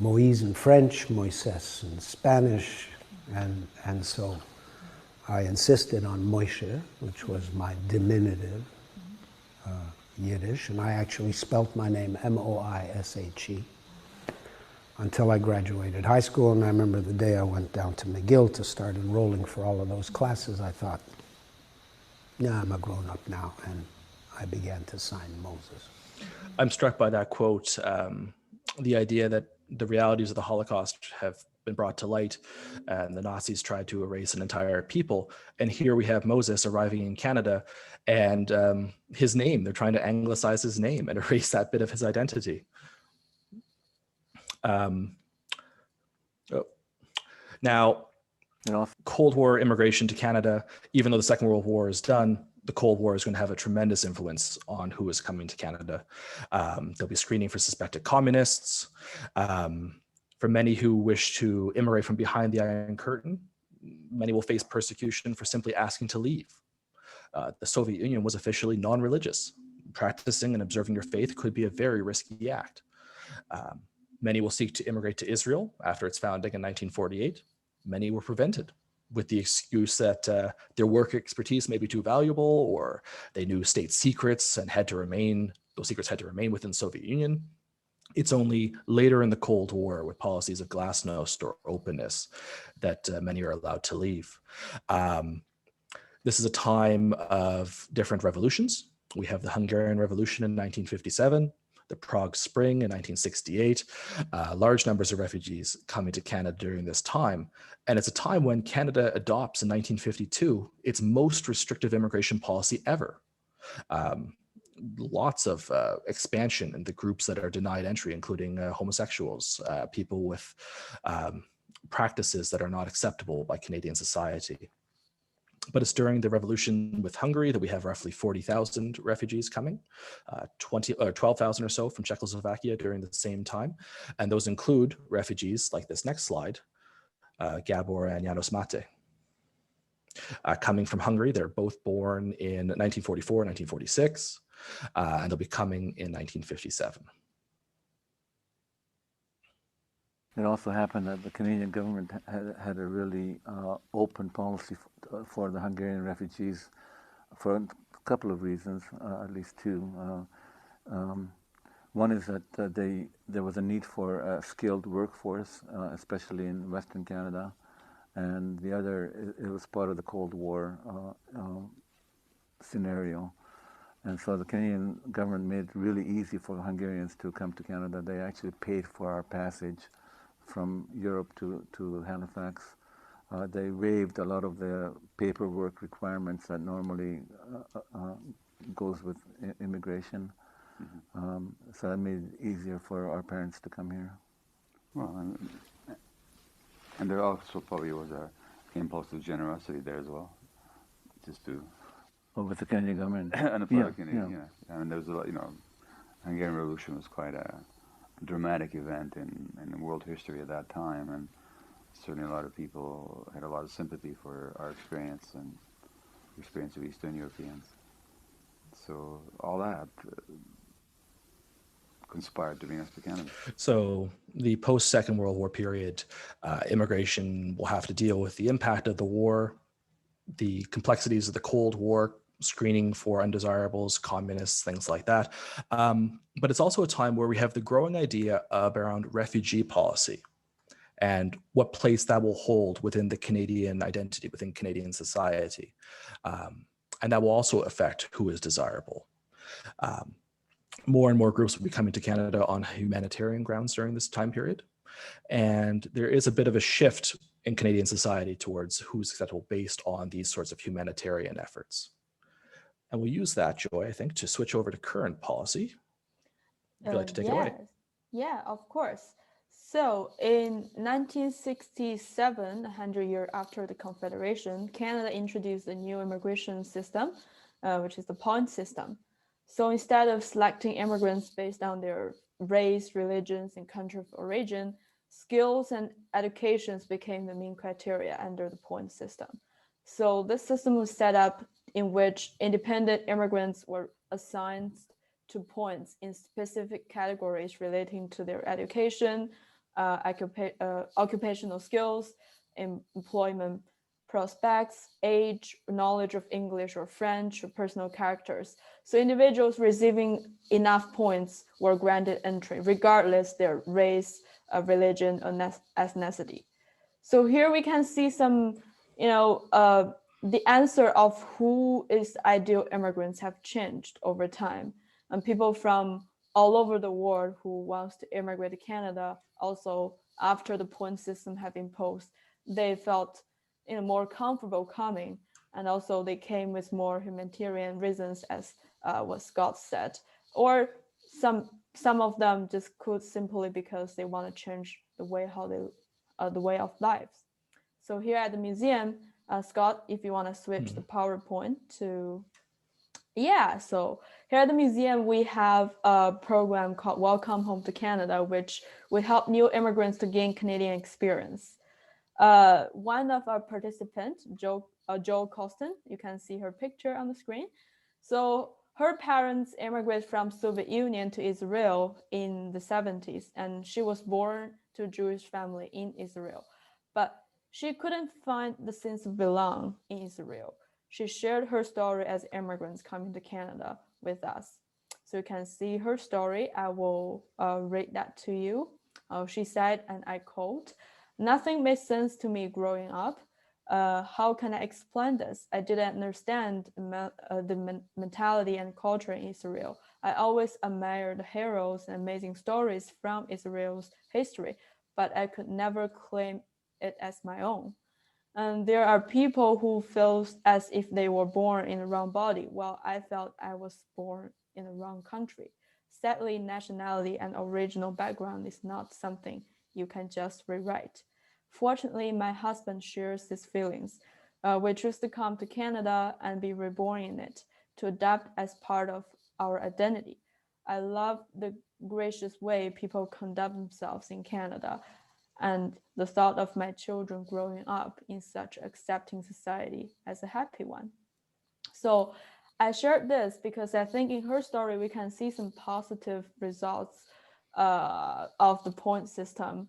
Speaker 6: Moïse in French, Moises in Spanish, and so I insisted on Moshe, which was my diminutive Yiddish, and I actually spelt my name M-O-I-S-H-E until I graduated high school. And I remember the day I went down to McGill to start enrolling for all of those classes, I thought, yeah, I'm a grown-up now, and I began to sign Moses.
Speaker 2: I'm struck by that quote, the idea that the realities of the Holocaust have been brought to light, and the Nazis tried to erase an entire people. And here we have Moses arriving in Canada, and his name, they're trying to anglicize his name and erase that bit of his identity. Now, Cold War immigration to Canada, even though the Second World War is done, the Cold War is going to have a tremendous influence on who is coming to Canada. There'll be screening for suspected communists. For many who wish to immigrate from behind the Iron Curtain, many will face persecution for simply asking to leave. The Soviet Union was officially non-religious. Practicing and observing your faith could be a very risky act. Many will seek to immigrate to Israel after its founding in 1948. Many were prevented with the excuse that their work expertise may be too valuable, or they knew state secrets and those secrets had to remain within the Soviet Union. It's only later in the Cold War, with policies of glasnost or openness, that many are allowed to leave. This is a time of different revolutions. We have the Hungarian Revolution in 1957, the Prague Spring in 1968, large numbers of refugees coming to Canada during this time. And it's a time when Canada adopts in 1952 its most restrictive immigration policy ever. Lots of expansion in the groups that are denied entry, including homosexuals, people with practices that are not acceptable by Canadian society. But it's during the revolution with Hungary that we have roughly 40,000 refugees coming, 12,000 or so from Czechoslovakia during the same time. And those include refugees like this next slide, Gabor and János Máté. Coming from Hungary, they're both born in 1944 and 1946, and they'll be coming in 1957.
Speaker 5: It also happened that the Canadian government had a really open policy for the Hungarian refugees for a couple of reasons, at least two. One is that there was a need for a skilled workforce, especially in Western Canada, and the other, it was part of the Cold War scenario. And so the Canadian government made it really easy for Hungarians to come to Canada. They actually paid for our passage from Europe to Halifax. They waived a lot of the paperwork requirements that normally goes with immigration. Mm-hmm. So that made it easier for our parents to come here.
Speaker 7: Well, and there also probably was an impulse of generosity there as well, just to...
Speaker 5: Well, with the Canadian government.
Speaker 7: And the Canadian, yeah. And there was a lot, Hungarian Revolution was quite a dramatic event in world history at that time, and certainly a lot of people had a lot of sympathy for our experience and the experience of Eastern Europeans. So all that conspired to bring us to Canada.
Speaker 2: So the post-Second World War period, immigration will have to deal with the impact of the war, the complexities of the Cold War, screening for undesirables, communists, things like that. But it's also a time where we have the growing idea around refugee policy and what place that will hold within the Canadian identity, within Canadian society. and that will also affect who is desirable. More and more groups will be coming to Canada on humanitarian grounds during this time period. And there is a bit of a shift in Canadian society towards who's acceptable based on these sorts of humanitarian efforts. And we'll use that, Joy, I think, to switch over to current policy. Would you like to take it away?
Speaker 3: Yeah, of course. So in 1967, 100 years after the Confederation, Canada introduced a new immigration system, which is the point system. So instead of selecting immigrants based on their race, religions, and country of origin, skills and educations became the main criteria under the point system. So this system was set up in which independent immigrants were assigned to points in specific categories relating to their education, occupational skills, employment prospects, age, knowledge of English or French, or personal characters. So individuals receiving enough points were granted entry, regardless their race, religion, or ethnicity. So here we can see some, the answer of who is ideal immigrants have changed over time. And people from all over the world who wants to immigrate to Canada, also after the point system have been imposed, they felt more comfortable coming. And also they came with more humanitarian reasons, as what Scott said. Or some of them just could simply because they want to change the way the way of life. So here at the museum, Scott, if you want to switch the PowerPoint to, so here at the museum, we have a program called Welcome Home to Canada, which will help new immigrants to gain Canadian experience. One of our participants, Jo Costin, you can see her picture on the screen. So her parents immigrated from Soviet Union to Israel in the 70s, and she was born to a Jewish family in Israel. But she couldn't find the sense of belong in Israel. She shared her story as immigrants coming to Canada with us. So you can see her story. I will read that to you. She said, and I quote, "Nothing made sense to me growing up. How can I explain this? I didn't understand the mentality and culture in Israel. I always admired the heroes and amazing stories from Israel's history, but I could never claim it as my own. And there are people who feel as if they were born in the wrong body, while I felt I was born in the wrong country. Sadly, nationality and original background is not something you can just rewrite. Fortunately, my husband shares these feelings. We choose to come to Canada and be reborn in it, to adapt as part of our identity. I love the gracious way people conduct themselves in Canada, and the thought of my children growing up in such accepting society as a happy one." So I shared this because I think in her story, we can see some positive results of the point system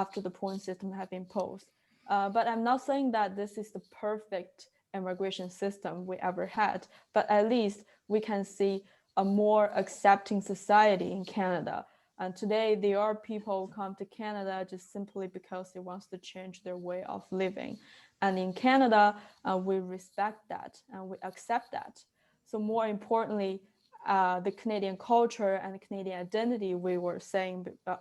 Speaker 3: after the point system have been imposed. But I'm not saying that this is the perfect immigration system we ever had, but at least we can see a more accepting society in Canada. And today there are people who come to Canada just simply because they want to change their way of living. And in Canada, we respect that and we accept that. So more importantly, the Canadian culture and the Canadian identity we were saying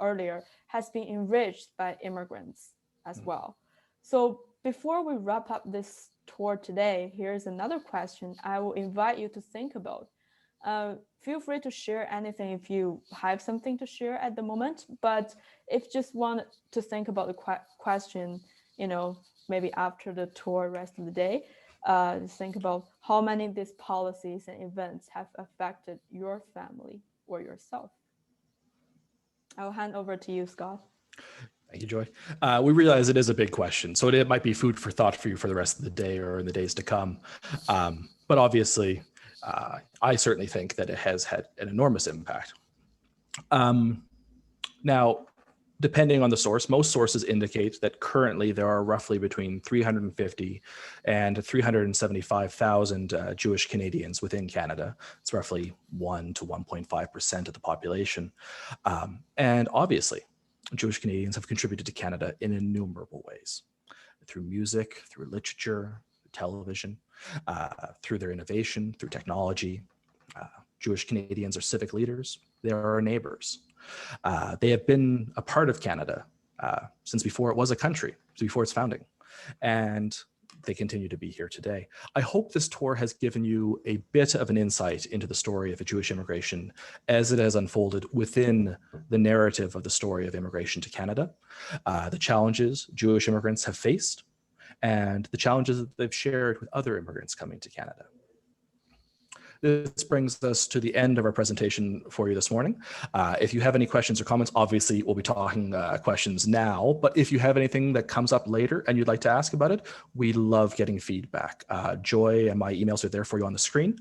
Speaker 3: earlier has been enriched by immigrants as well. So before we wrap up this tour today, here's another question I will invite you to think about. Feel free to share anything if you have something to share at the moment, but if just want to think about the question, maybe after the tour rest of the day, just think about how many of these policies and events have affected your family or yourself. I'll hand over to you, Scott.
Speaker 2: Thank you, Joy. We realize it is a big question, so it might be food for thought for you for the rest of the day or in the days to come. But obviously, I certainly think that it has had an enormous impact. Now, depending on the source, most sources indicate that currently there are roughly between 350 and 375,000 Jewish Canadians within Canada. It's roughly 1 to 1.5% of the population. And obviously, Jewish Canadians have contributed to Canada in innumerable ways, through music, through literature, through television. through their innovation, through technology. Jewish Canadians are civic leaders. They are our neighbors. They have been a part of Canada since before it was a country, before its founding. And they continue to be here today. I hope this tour has given you a bit of an insight into the story of Jewish immigration as it has unfolded within the narrative of the story of immigration to Canada, the challenges Jewish immigrants have faced, and the challenges that they've shared with other immigrants coming to Canada. This brings us to the end of our presentation for you this morning. If you have any questions or comments, obviously we'll be talking questions now, but if you have anything that comes up later and you'd like to ask about it, we love getting feedback. Joy and my emails are there for you on the screen.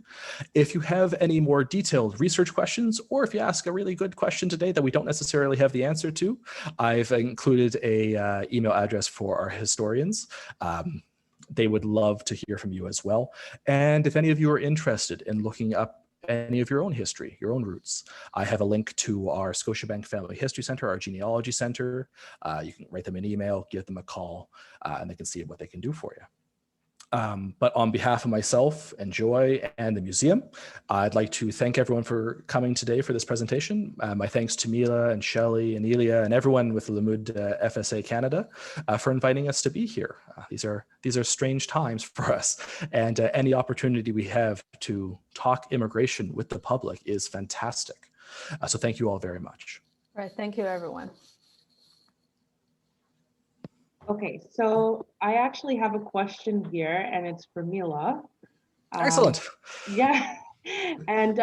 Speaker 2: If you have any more detailed research questions, or if you ask a really good question today that we don't necessarily have the answer to, I've included a email address for our historians. They would love to hear from you as well. And if any of you are interested in looking up any of your own history, your own roots, I have a link to our Scotiabank Family History Center, our genealogy center. You can write them an email, give them a call, and they can see what they can do for you. But on behalf of myself and Joy and the museum, I'd like to thank everyone for coming today for this presentation. My thanks to Mila and Shelley and Elia and everyone with Limmud FSA Canada for inviting us to be here. These are strange times for us, and any opportunity we have to talk immigration with the public is fantastic. So thank you all very much.
Speaker 3: Right, thank you, everyone.
Speaker 1: Okay, so I actually have a question here, and it's for Mila.
Speaker 2: Excellent.
Speaker 1: Yeah, and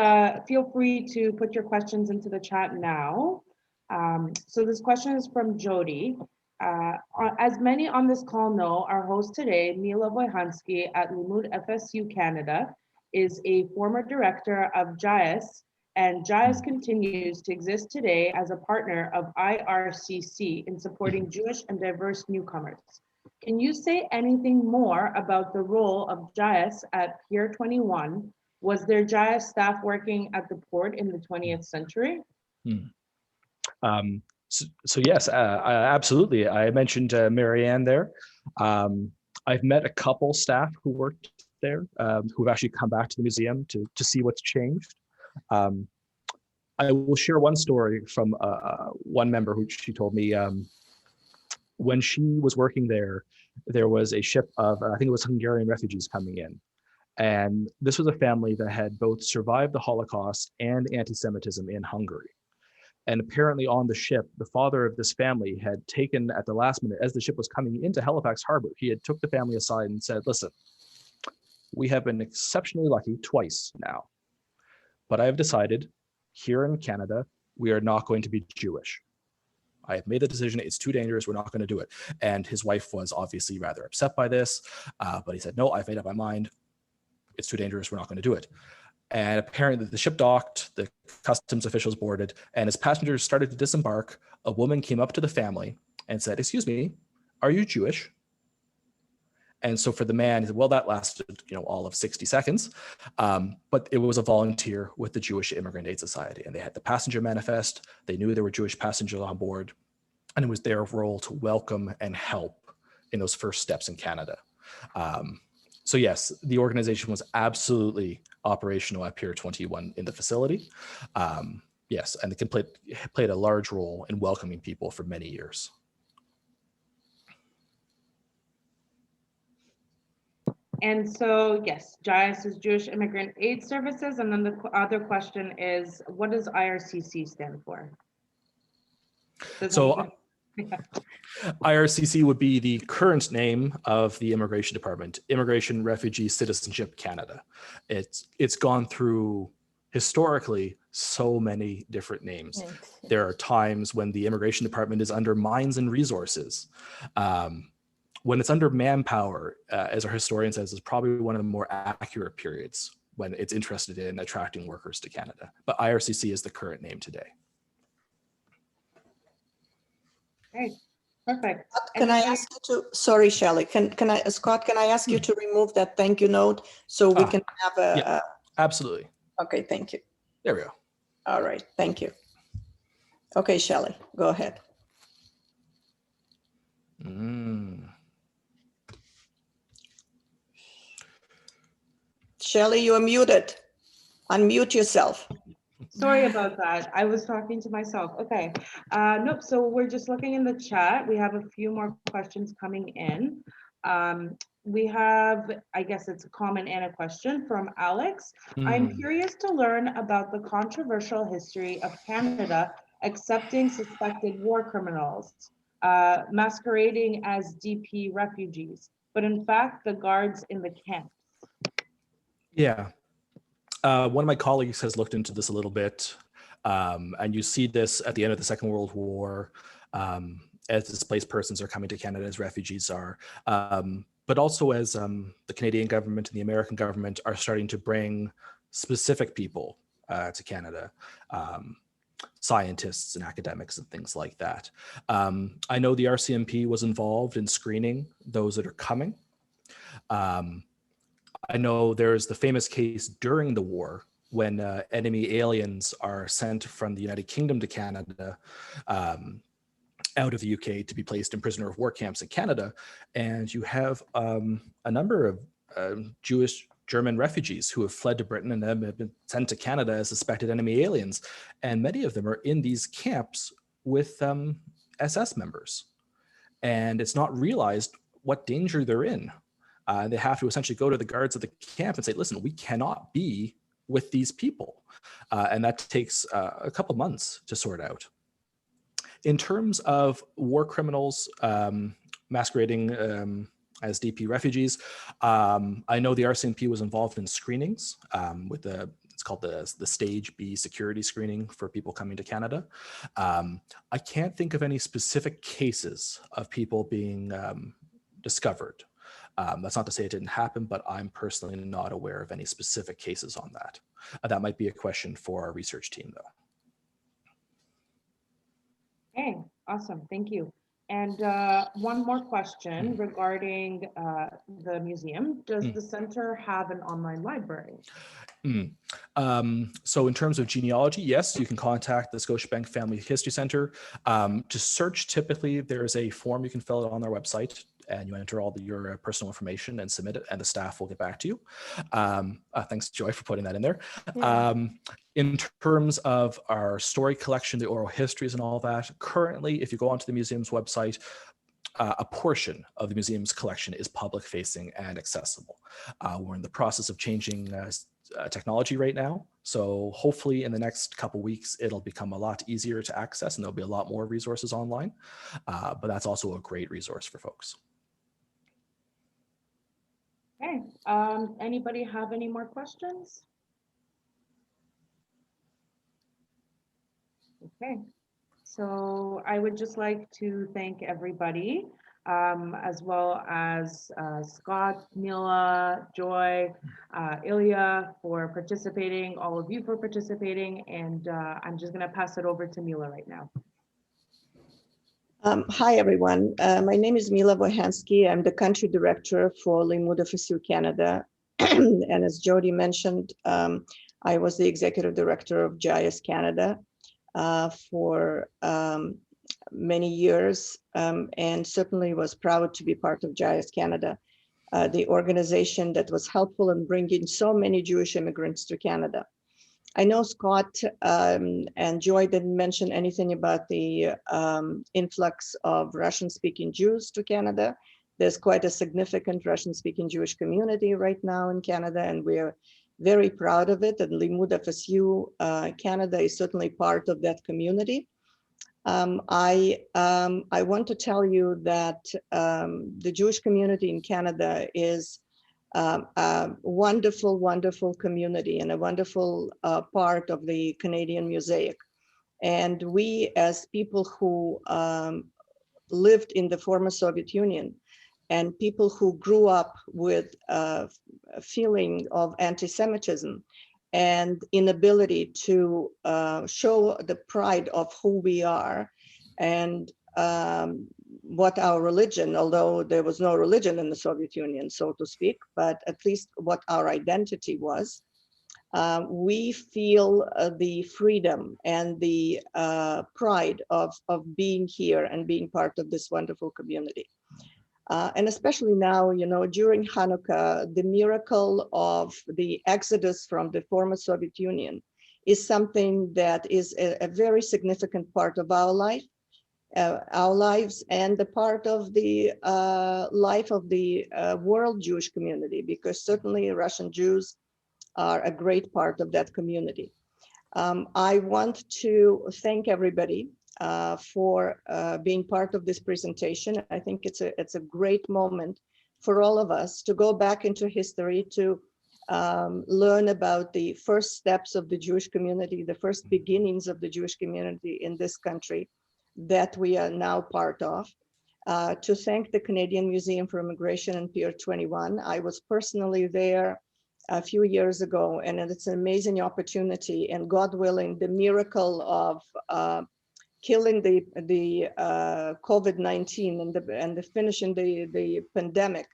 Speaker 1: feel free to put your questions into the chat now. So this question is from Jody. As many on this call know, our host today, Mila Wojhanski at Limmud FSU Canada, is a former director of JIAS, and JIAS continues to exist today as a partner of IRCC in supporting Jewish and diverse newcomers. Can you say anything more about the role of JIAS at Pier 21? Was there JIAS staff working at the port in the 20th century?
Speaker 2: So yes, absolutely. I mentioned Marianne there. I've met a couple staff who worked there who've actually come back to the museum to see what's changed. I will share one story from one member who she told me when she was working there, there was a ship of, I think it was Hungarian refugees coming in. And this was a family that had both survived the Holocaust and anti-Semitism in Hungary. And apparently on the ship, the father of this family had taken at the last minute, as the ship was coming into Halifax Harbor, he had took the family aside and said, listen, we have been exceptionally lucky twice now, but I have decided here in Canada, we are not going to be Jewish. I have made the decision, it's too dangerous, we're not going to do it. And his wife was obviously rather upset by this, but he said, no, I've made up my mind, it's too dangerous, we're not going to do it. And apparently the ship docked, the customs officials boarded, and as passengers started to disembark, a woman came up to the family and said, excuse me, are you Jewish? And so for the man, he said, well, that lasted, all of 60 seconds. But it was a volunteer with the Jewish Immigrant Aid Society. And they had the passenger manifest. They knew there were Jewish passengers on board. And it was their role to welcome and help in those first steps in Canada. So yes, the organization was absolutely operational at Pier 21 in the facility. Yes, and it played a large role in welcoming people for many years.
Speaker 1: And so, yes, JIAS is Jewish Immigrant Aid Services. And then the other question is, what does IRCC stand for?
Speaker 2: So IRCC would be the current name of the Immigration Department, Immigration, Refugee, Citizenship Canada. It's gone through historically so many different names. There are times when the Immigration Department is under Mines and Resources. When it's under Manpower, as our historian says, is probably one of the more accurate periods when it's interested in attracting workers to Canada. But IRCC is the current name today.
Speaker 1: Okay, perfect.
Speaker 8: Can I ask you to, sorry, Shelley, Scott, can I ask you to remove that thank you note so we can have a.
Speaker 2: Yeah, absolutely.
Speaker 8: Okay, thank you.
Speaker 2: There we go.
Speaker 8: All right, thank you. Okay, Shelley, go ahead. Shelley, you are muted. Unmute yourself.
Speaker 1: Sorry about that. I was talking to myself. Okay. Nope. So we're just looking in the chat. We have a few more questions coming in. We have, I guess it's a comment and a question from Alex. I'm curious to learn about the controversial history of Canada accepting suspected war criminals, masquerading as DP refugees, but in fact, the guards in the camps.
Speaker 2: Yeah. One of my colleagues has looked into this a little bit, and you see this at the end of the Second World War, as displaced persons are coming to Canada, as refugees are, but also as the Canadian government and the American government are starting to bring specific people to Canada, scientists and academics and things like that. I know the RCMP was involved in screening those that are coming. I know there's the famous case during the war when enemy aliens are sent from the United Kingdom to Canada, out of the UK to be placed in prisoner of war camps in Canada. And you have a number of Jewish German refugees who have fled to Britain and have been sent to Canada as suspected enemy aliens. And many of them are in these camps with SS members. And it's not realized what danger they're in. They have to essentially go to the guards of the camp and say, listen, we cannot be with these people. And that takes a couple months to sort out. In terms of war criminals masquerading as DP refugees, I know the RCMP was involved in screenings with it's called the Stage B security screening for people coming to Canada. I can't think of any specific cases of people being discovered. That's not to say it didn't happen, but I'm personally not aware of any specific cases on that. That might be a question for our research team, though.
Speaker 1: Okay, awesome, thank you. And one more question regarding the museum. Does the center have an online library?
Speaker 2: So in terms of genealogy, yes, you can contact the Scotiabank Family History Center. To search, typically there's a form you can fill out on their website, and you enter all your personal information and submit it, and the staff will get back to you. Thanks, Joy, for putting that in there. Yeah. In terms of our story collection, the oral histories and all that, currently, if you go onto the museum's website, a portion of the museum's collection is public facing and accessible. We're in the process of changing technology right now. So hopefully in the next couple weeks, it'll become a lot easier to access and there'll be a lot more resources online. But that's also a great resource for folks.
Speaker 1: Okay, anybody have any more questions? Okay, so I would just like to thank everybody, as well as Scott, Mila, Joy, Ilya for participating, all of you for participating, and I'm just gonna pass it over to Mila right now.
Speaker 8: Hi, everyone. My name is Mila Bohansky. I'm the country director for Limmud FSU Canada. And as Jody mentioned, I was the executive director of GIS Canada for many years, and certainly was proud to be part of GIS Canada, the organization that was helpful in bringing so many Jewish immigrants to Canada. I know Scott and Joy didn't mention anything about the influx of Russian-speaking Jews to Canada. There's quite a significant Russian-speaking Jewish community right now in Canada, and we're very proud of it. And Limmud FSU Canada is certainly part of that community. I want to tell you that the Jewish community in Canada is a wonderful, wonderful community and a wonderful part of the Canadian mosaic. And we, as people who lived in the former Soviet Union and people who grew up with a feeling of anti-Semitism and inability to show the pride of who we are and what our religion, although there was no religion in the Soviet Union, so to speak, but at least what our identity was, we feel the freedom and the pride of being here and being part of this wonderful community. And especially now, you know, during Hanukkah, the miracle of the exodus from the former Soviet Union is something that is a very significant part of our life, our lives, and the part of the life of the world Jewish community, because certainly Russian Jews are a great part of that community. I want to thank everybody for being part of this presentation. I think it's a great moment for all of us to go back into history, to learn about the first steps of the Jewish community, the first beginnings of the Jewish community in this country that we are now part of. To thank the Canadian Museum for Immigration and Pier 21. I was personally there a few years ago, and it's an amazing opportunity, and God willing, the miracle of killing the COVID-19 and the finishing the pandemic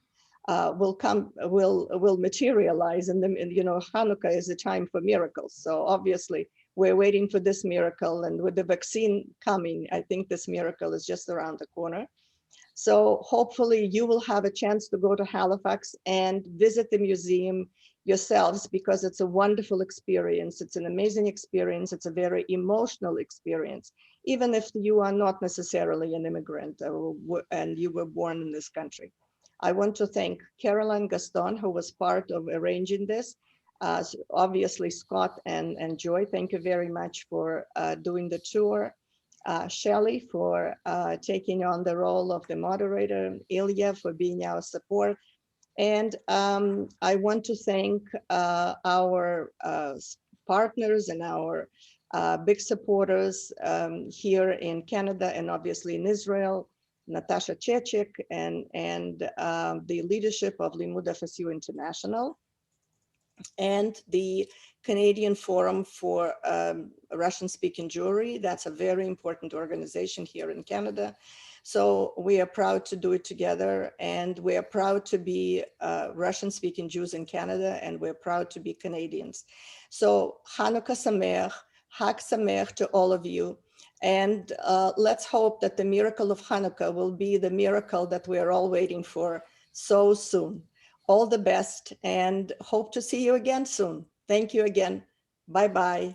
Speaker 8: will materialize. And you know, Hanukkah is a time for miracles. So obviously we're waiting for this miracle, and with the vaccine coming, I think this miracle is just around the corner. So hopefully you will have a chance to go to Halifax and visit the museum yourselves, because it's a wonderful experience. It's an amazing experience. It's a very emotional experience, even if you are not necessarily an immigrant and you were born in this country. I want to thank Caroline Gaston, who was part of arranging this. Obviously Scott and Joy, thank you very much for doing the tour. Shelley for taking on the role of the moderator, Ilya for being our support. And I want to thank our partners and our big supporters here in Canada and obviously in Israel, Natasha Chechik and the leadership of Limmud FSU International, and the Canadian Forum for Russian-speaking Jewry. That's a very important organization here in Canada. So we are proud to do it together, and we are proud to be Russian-speaking Jews in Canada, and we're proud to be Canadians. So Hanukkah Sameach, Hag Sameach to all of you. And let's hope that the miracle of Hanukkah will be the miracle that we're all waiting for so soon. All the best, and hope to see you again soon. Thank you again. Bye-bye.